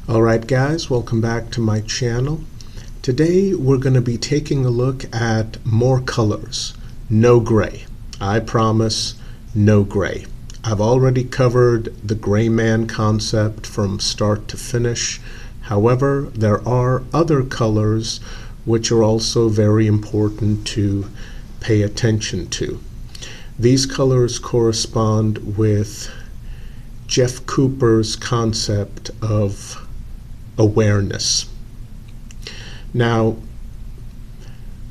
Alright guys, welcome back to my channel. Today we're going to be taking a look at more colors. No gray. I promise, no gray. I've already covered the gray man concept from start to finish. However, there are other colors which are also very important to pay attention to. These colors correspond with Jeff Cooper's concept of awareness. Now,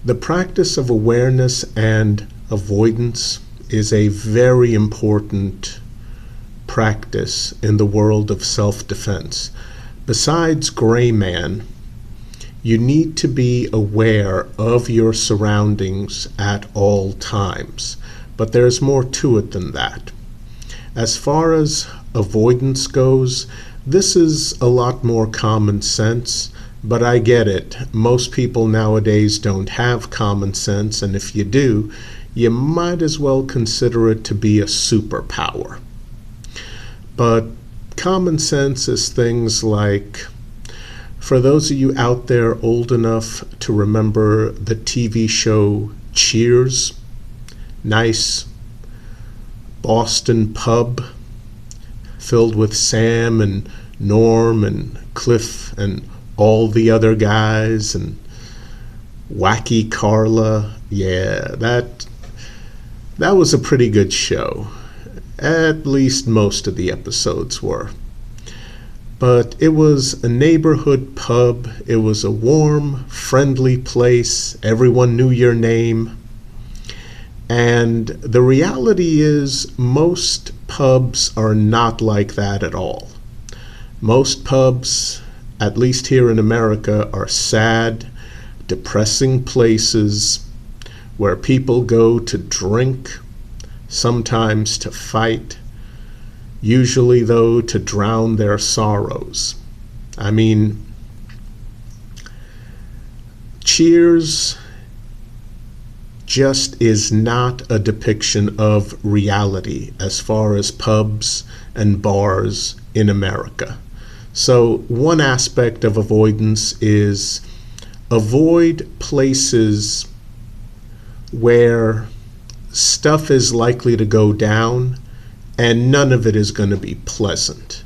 the practice of awareness and avoidance is a very important practice in the world of self-defense. Besides gray man, you need to be aware of your surroundings at all times. But there's more to it than that. As far as avoidance goes, this is a lot more common sense, but I get it. Most people nowadays don't have common sense, and if you do, you might as well consider it to be a superpower. But common sense is things like, for those of you out there old enough to remember the TV show Cheers, nice Boston pub filled with Sam and Norm and Cliff and all the other guys and wacky Carla. Yeah, that was a pretty good show. At least most of the episodes were. But it was a neighborhood pub. It was a warm, friendly place. Everyone knew your name. And the reality is most pubs are not like that at all. Most pubs, at least here in America, are sad, depressing places where people go to drink, sometimes to fight, usually though to drown their sorrows. I mean, Cheers just is not a depiction of reality as far as pubs and bars in America. So one aspect of avoidance is avoid places where stuff is likely to go down and none of it is going to be pleasant.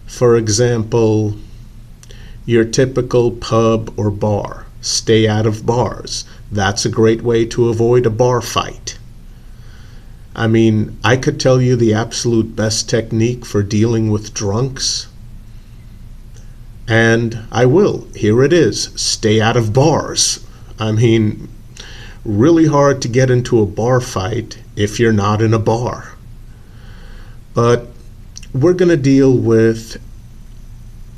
For example, your typical pub or bar. Stay out of bars. That's a great way to avoid a bar fight. I mean, I could tell you the absolute best technique for dealing with drunks, and I will. Here it is. Stay out of bars. I mean, really hard to get into a bar fight if you're not in a bar. But we're going to deal with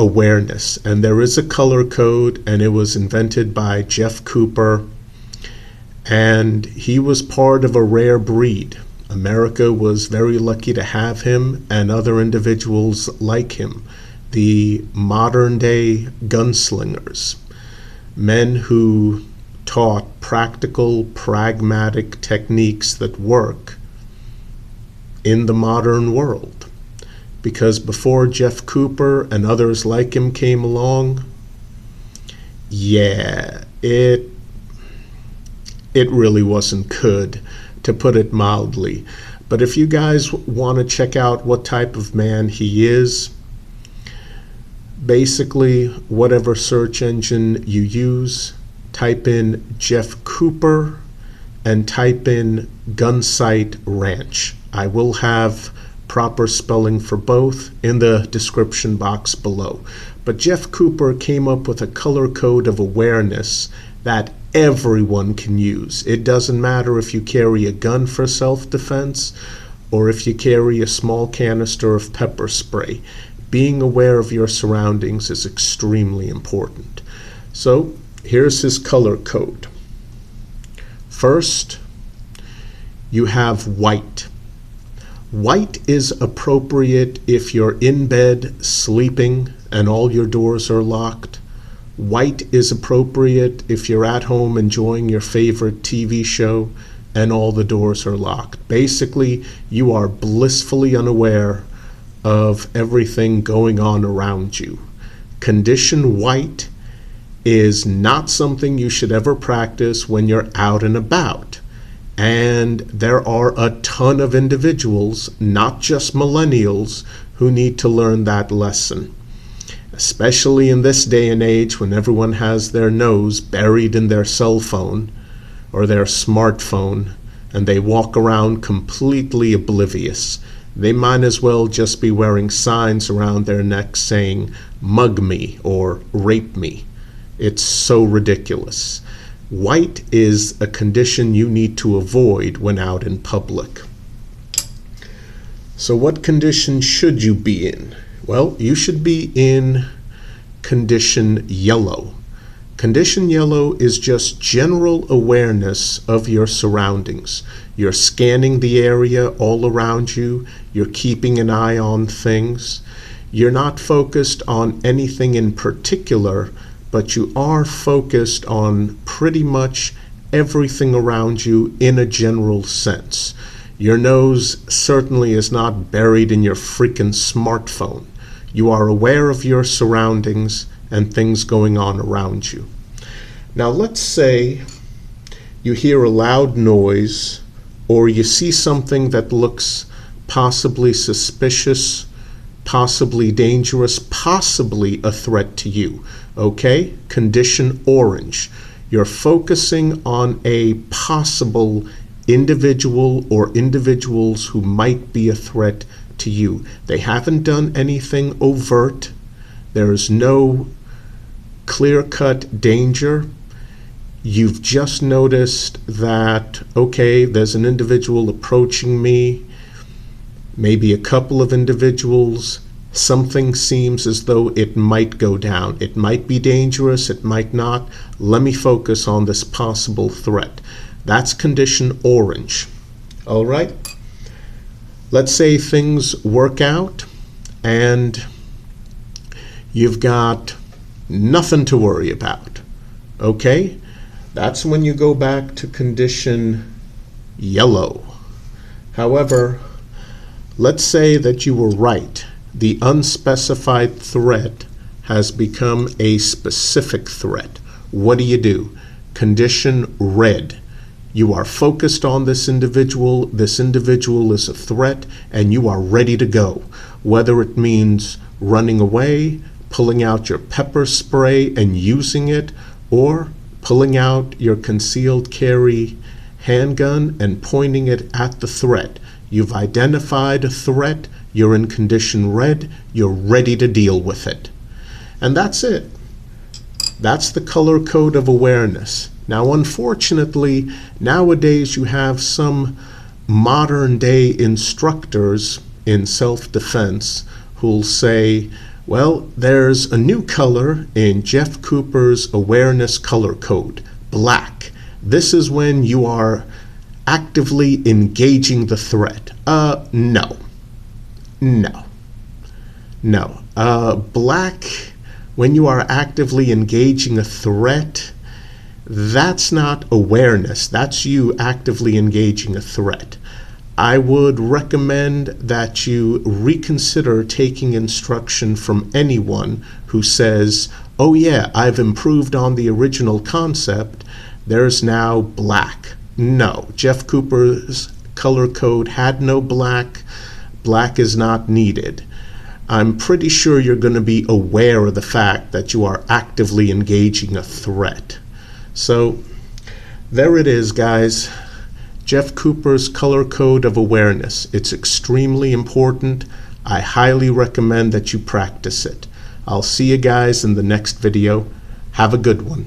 awareness, and there is a color code, and it was invented by Jeff Cooper, and he was part of a rare breed. America was very lucky to have him and other individuals like him, the modern day gunslingers, men who taught practical, pragmatic techniques that work in the modern world. Because before Jeff Cooper and others like him came along, yeah, it really wasn't good, to put it mildly. But if you guys want to check out what type of man he is, basically whatever search engine you use, type in Jeff Cooper and type in Gunsite Ranch. I will have proper spelling for both in the description box below. But Jeff Cooper came up with a color code of awareness that everyone can use. It doesn't matter if you carry a gun for self-defense or if you carry a small canister of pepper spray. Being aware of your surroundings is extremely important. So here's his color code. First, you have white. White is appropriate if you're in bed sleeping and all your doors are locked. White is appropriate if you're at home enjoying your favorite TV show and all the doors are locked. Basically, you are blissfully unaware of everything going on around you. Condition white is not something you should ever practice when you're out and about. And there are a ton of individuals, not just millennials, who need to learn that lesson. Especially in this day and age when everyone has their nose buried in their cell phone or their smartphone and they walk around completely oblivious. They might as well just be wearing signs around their necks saying, "Mug me" or "Rape me." It's so ridiculous. White is a condition you need to avoid when out in public. So what condition should you be in? Well, you should be in condition yellow. Condition yellow is just general awareness of your surroundings. You're scanning the area all around you. You're keeping an eye on things. You're not focused on anything in particular, but you are focused on pretty much everything around you in a general sense. Your nose certainly is not buried in your freaking smartphone. You are aware of your surroundings and things going on around you. Now let's say you hear a loud noise or you see something that looks possibly suspicious, possibly dangerous, possibly a threat to you. Okay? Condition orange. You're focusing on a possible individual or individuals who might be a threat to you. They haven't done anything overt. There's no clear-cut danger. You've just noticed that, okay, there's an individual approaching me, maybe a couple of individuals. Something seems as though it might go down. It might be dangerous, it might not. Let me focus on this possible threat. That's condition orange. All right? Let's say things work out and you've got nothing to worry about. Okay? That's when you go back to condition yellow. However, let's say that you were right. The unspecified threat has become a specific threat. What do? Condition red. You are focused on this individual. This individual is a threat, and you are ready to go. Whether it means running away, pulling out your pepper spray and using it, or pulling out your concealed carry handgun and pointing it at the threat. You've identified a threat, you're in condition red, you're ready to deal with it. And that's it. That's the color code of awareness. Now, unfortunately, nowadays you have some modern day instructors in self-defense who'll say, well, there's a new color in Jeff Cooper's awareness color code, black. This is when you are actively engaging the threat. No. Black, when you are actively engaging a threat, that's not awareness. That's you actively engaging a threat. I would recommend that you reconsider taking instruction from anyone who says, oh yeah, I've improved on the original concept. There's now black. No, Jeff Cooper's color code had no black. Black is not needed. I'm pretty sure you're going to be aware of the fact that you are actively engaging a threat. So there it is, guys. Jeff Cooper's color code of awareness. It's extremely important. I highly recommend that you practice it. I'll see you guys in the next video. Have a good one.